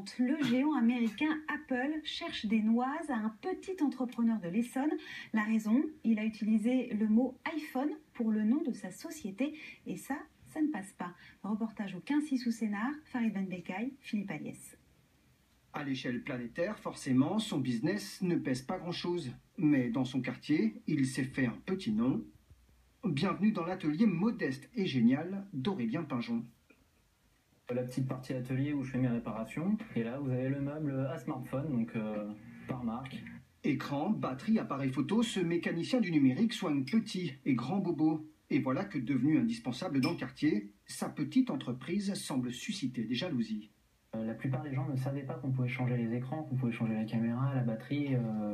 Nantes, le géant américain Apple cherche des noises à un petit entrepreneur de l'Essonne. La raison, il a utilisé le mot iPhone pour le nom de sa société et ça ne passe pas. Reportage au 15-6 sous Sénart, Farid Ben Becaye, Philippe Aliès. À l'échelle planétaire, forcément, son business ne pèse pas grand-chose. Mais dans son quartier, il s'est fait un petit nom. Bienvenue dans l'atelier modeste et génial d'Aurélien Pinjon. La petite partie atelier où je fais mes réparations. Et là, vous avez le meuble à smartphone, donc par marque. Écran, batterie, appareil photo, ce mécanicien du numérique soigne petits et grands bobos. Et voilà que devenu indispensable dans le quartier, sa petite entreprise semble susciter des jalousies. La plupart des gens ne savaient pas qu'on pouvait changer les écrans, qu'on pouvait changer la caméra, la batterie.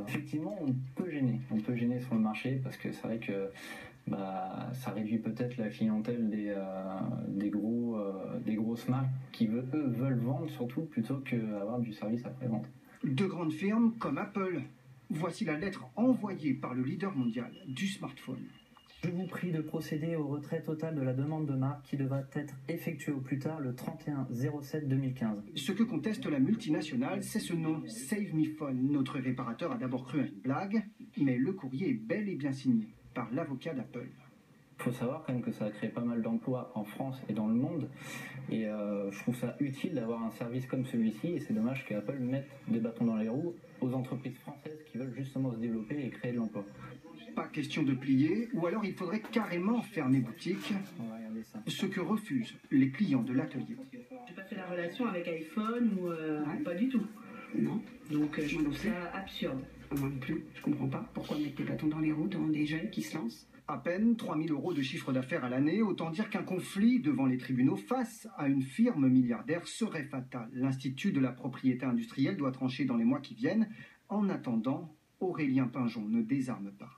Effectivement, on peut gêner. On peut gêner sur le marché parce que c'est vrai que ça réduit peut-être la clientèle des grosses marques qui, eux, veulent vendre surtout plutôt qu'avoir du service après-vente. De grandes firmes comme Apple. Voici la lettre envoyée par le leader mondial du smartphone. Je vous prie de procéder au retrait total de la demande de marque qui devra être effectuée au plus tard le 31/07/2015. Ce que conteste la multinationale, c'est ce nom, Save Me Phone. Notre réparateur a d'abord cru à une blague, mais le courrier est bel et bien signé par l'avocat d'Apple. Il faut savoir quand même que ça a créé pas mal d'emplois en France et dans le monde. Et je trouve ça utile d'avoir un service comme celui-ci. Et c'est dommage qu'Apple mette des bâtons dans les roues aux entreprises françaises qui veulent justement se développer et créer de l'emploi. Pas question de plier, ou alors il faudrait carrément fermer boutique, ce que refusent les clients de l'atelier. J'ai pas fait la relation avec iPhone ou pas du tout. Non. Donc je trouve ça absurde. Moi non plus, je comprends pas pourquoi mettre des bâtons dans les roues dans des jeunes qui se lancent. À peine 3 000 € de chiffre d'affaires à l'année, autant dire qu'un conflit devant les tribunaux face à une firme milliardaire serait fatal. L'Institut de la propriété industrielle doit trancher dans les mois qui viennent. En attendant, Aurélien Pinjon ne désarme pas.